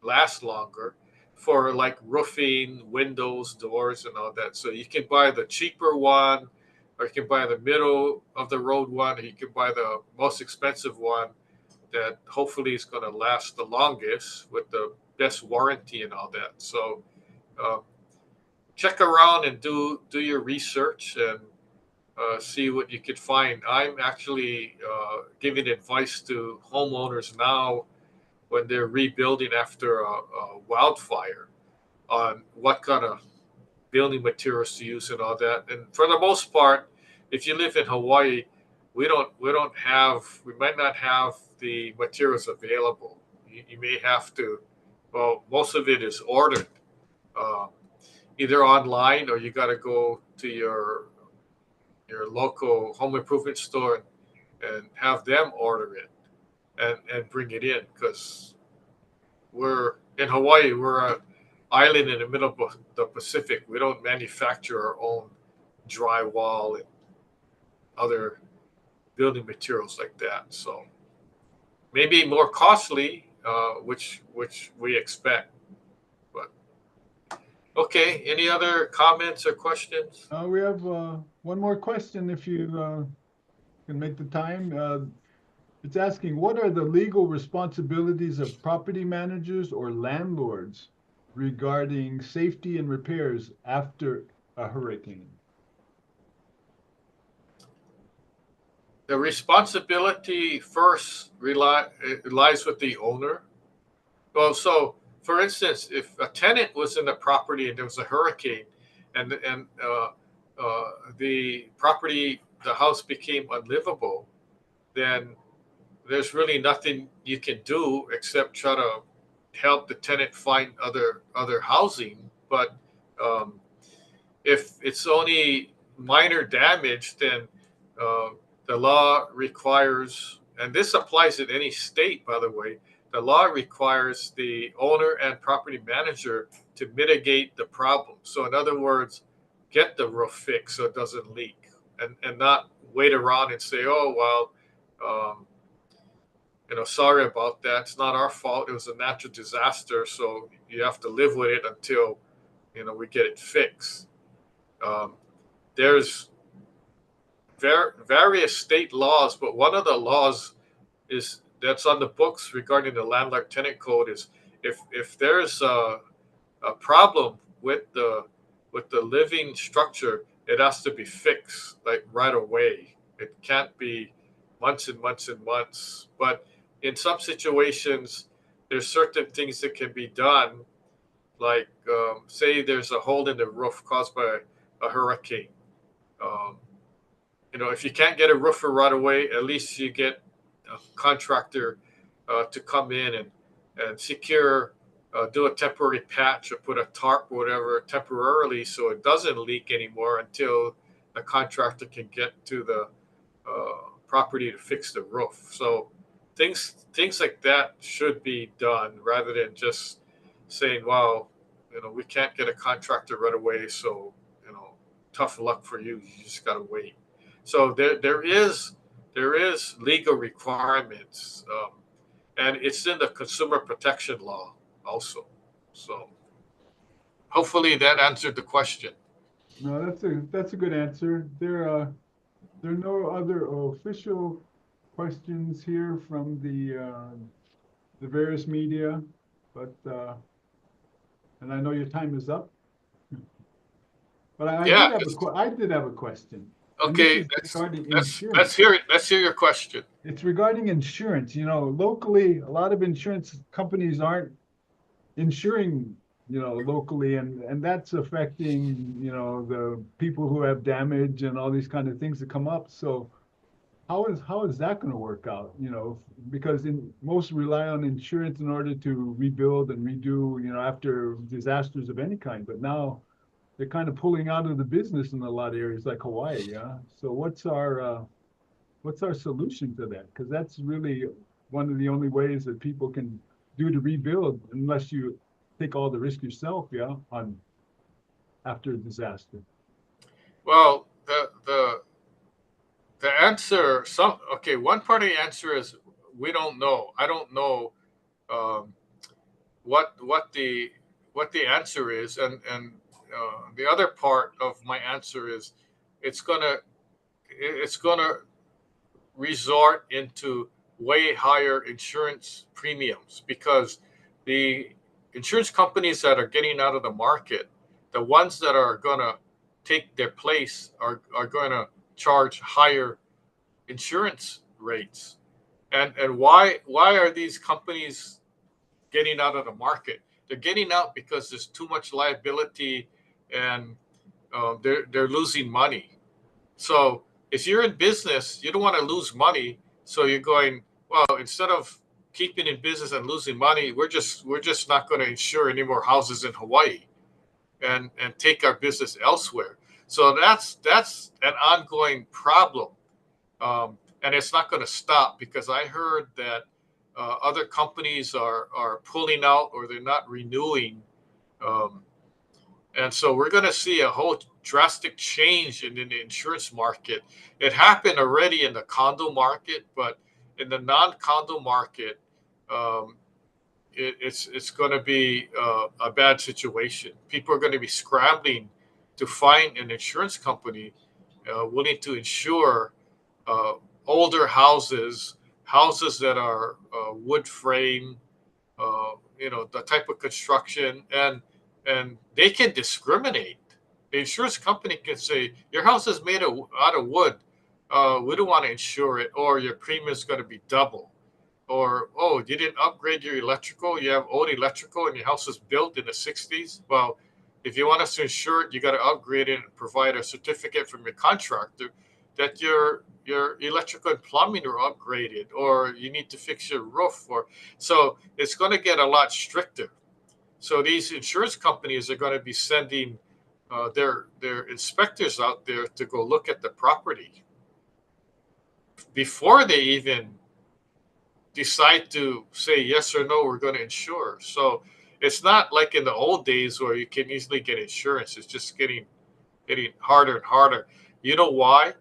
last longer, for like roofing, windows, doors, and all that. So you can buy the cheaper one, or you can buy the middle of the road one, or you can buy the most expensive one that hopefully is going to last the longest with the best warranty and all that. So um, check around and do your research and see what you could find. I'm actually giving advice to homeowners now when they're rebuilding after a wildfire on what kind of building materials to use and all that. And for the most part, if you live in Hawaii, we might not have the materials available. You may have to. Well, most of it is ordered uh, either online, or you got to go to your local home improvement store and have them order it and bring it in, because we're in Hawaii. We're an island in the middle of the Pacific. We don't manufacture our own drywall and other building materials like that. So maybe more costly, which we expect. But okay, any other comments or questions? We have one more question if you can make the time. It's asking, what are the legal responsibilities of property managers or landlords regarding safety and repairs after a hurricane? The responsibility first lies with the owner. Well, so for instance, if a tenant was in the property and there was a hurricane, and the property, the house became unlivable, then there's really nothing you can do except try to help the tenant find other housing. But um, if it's only minor damage, then uh, the law requires, and this applies in any state, by the way, the law requires the owner and property manager to mitigate the problem. So, in other words, get the roof fixed so it doesn't leak, and not wait around and say, oh, well, um, sorry about that. It's not our fault. It was a natural disaster, so you have to live with it until we get it fixed. Um, there's various state laws, but one of the laws is that's on the books regarding the landlord tenant code is if there's a problem with the living structure, it has to be fixed like right away. It can't be months and months and months. But in some situations, there's certain things that can be done, like say there's a hole in the roof caused by a hurricane. Um, if you can't get a roofer right away, at least you get a contractor to come in and secure, do a temporary patch or put a tarp or whatever temporarily so it doesn't leak anymore until the contractor can get to the property to fix the roof. So things like that should be done rather than just saying, "Well, we can't get a contractor right away, so tough luck for you. You just got to wait." So there is legal requirements, and it's in the consumer protection law also. So hopefully that answered the question. No, that's a good answer. There are no other official questions here from the various media, but and I know your time is up. But I Yeah. did have I did have a question, and this Okay. is regarding Let's insurance. hear it. Let's hear your question. It's regarding insurance. Locally, a lot of insurance companies aren't insuring, locally, and that's affecting, the people who have damage and all these kind of things that come up. So how is that going to work out? Because most rely on insurance in order to rebuild and redo, after disasters of any kind. But now they're kind of pulling out of the business in a lot of areas like Hawaii. Yeah. So what's our solution to that? Because that's really one of the only ways that people can do to rebuild, unless you take all the risk yourself, yeah, on after a disaster. Well, the answer, one part of the answer is we don't know. I don't know um, what the answer is, and the other part of my answer is it's gonna it's gonna resort into way higher insurance premiums because the insurance companies that are getting out of the market, the ones that are gonna take their place are going to charge higher insurance rates. And why are these companies getting out of the market? They're getting out because there's too much liability, and they're losing money. So if you're in business, you don't want to lose money. So you're going, well, instead of keeping in business and losing money, we're just not going to insure any more houses in Hawaii and take our business elsewhere. So that's an ongoing problem, and it's not going to stop because I heard that other companies are pulling out or they're not renewing, um, and so we're going to see a whole drastic change in the insurance market. It happened already in the condo market, but in the non-condo market, um, it's going to be a bad situation. People are going to be scrambling to find an insurance company willing to insure uh, older houses, houses that are wood frame, the type of construction, and they can discriminate. The insurance company can say your house is made out of wood. We don't want to insure it, or your premium is going to be double. Or, oh, you didn't upgrade your electrical. You have old electrical, and your house was built in the '60s. Well, if you want us to insure it, you got to upgrade it and provide a certificate from your contractor that your electrical and plumbing are upgraded, or you need to fix your roof. Or so it's going to get a lot stricter. So these insurance companies are going to be sending their inspectors out there to go look at the property before they even decide to say yes or no, we're going to insure. So it's not like in the old days where you can easily get insurance. It's just getting harder and harder. You know why?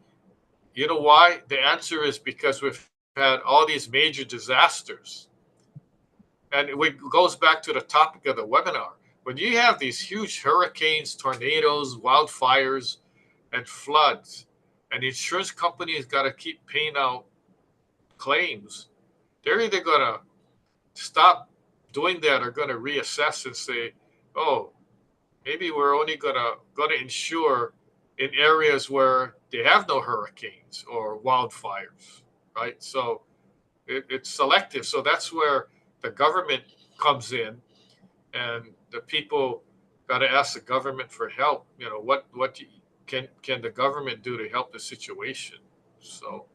The answer is because we've had all these major disasters. And it goes back to the topic of the webinar. When you have these huge hurricanes, tornadoes, wildfires, and floods, and the insurance company's got to keep paying out claims, they're either going to stop doing that or going to reassess and say, oh, maybe we're only going to insure in areas where they have no hurricanes or wildfires, right? So it's selective. So that's where the government comes in, and the people got to ask the government for help. You know, what can the government do to help the situation? So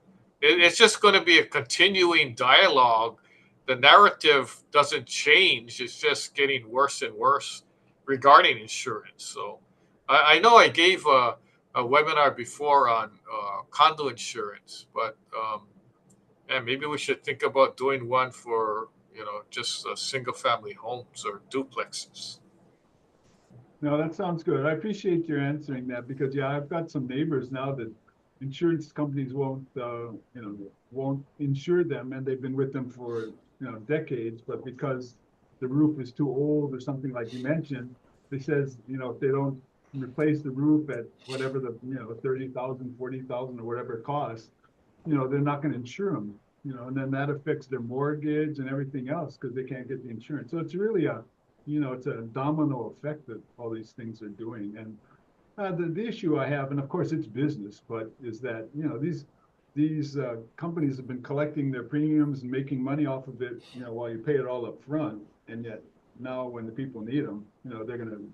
it's just going to be a continuing dialogue. The narrative doesn't change; it's just getting worse and worse regarding insurance. So I know I gave a webinar before on condo insurance, but and maybe we should think about doing one for, just single family homes or duplexes. No, that sounds good. I appreciate your answering that because yeah, I've got some neighbors now that insurance companies won't insure them, and they've been with them for decades, but because the roof is too old or something like you mentioned, they says if they don't replace the roof at whatever the 30,000, 40,000 or whatever it costs, they're not going to insure them, and then that affects their mortgage and everything else because they can't get the insurance. So it's really it's a domino effect that all these things are doing. And the issue I have, and of course it's business, but is that these companies have been collecting their premiums and making money off of it, while you pay it all up front, and yet now when the people need them, they're going to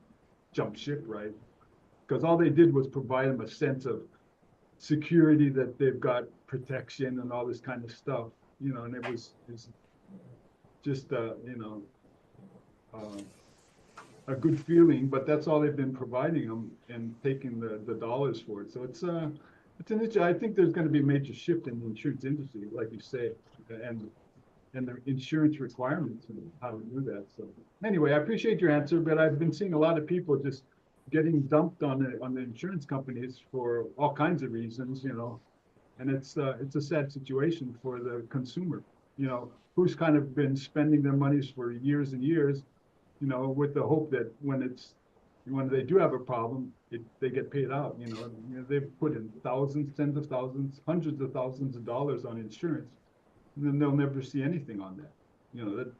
jump ship, right? Because all they did was provide them a sense of security that they've got protection and all this kind of stuff, and it's just a good feeling, but that's all they've been providing them and taking the dollars for it. So it's an issue. I think there's going to be a major shift in the insurance industry, like you say, and the insurance requirements and how to do that. So anyway, I appreciate your answer, but I've been seeing a lot of people just getting dumped on the insurance companies for all kinds of reasons, and it's a sad situation for the consumer, who's kind of been spending their monies for years and years, with the hope that when they do have a problem, they get paid out. They've put in thousands, tens of thousands, hundreds of thousands of dollars on insurance, and then they'll never see anything on that.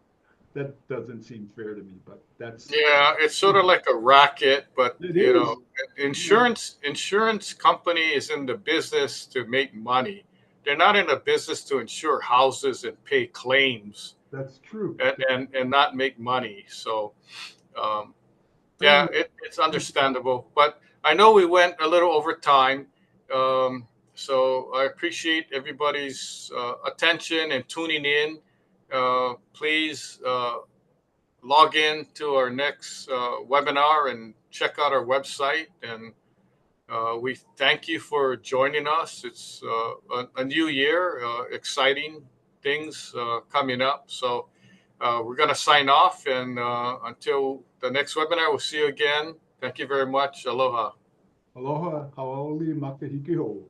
That doesn't seem fair to me, but that's Yeah, it's sort of like a racket, but it is. insurance company is in the business to make money. They're not in the business to insure houses and pay claims That's true. and not make money. So um, yeah, Anyway, it's understandable. But I know we went a little over time. So I appreciate everybody's attention and tuning in. Please log in to our next webinar and check out our website. And we thank you for joining us. It's a new year, exciting things coming up. So we're going to sign off. And until the next webinar, we'll see you again. Thank you very much. Aloha. aloha, haole makahiki ho.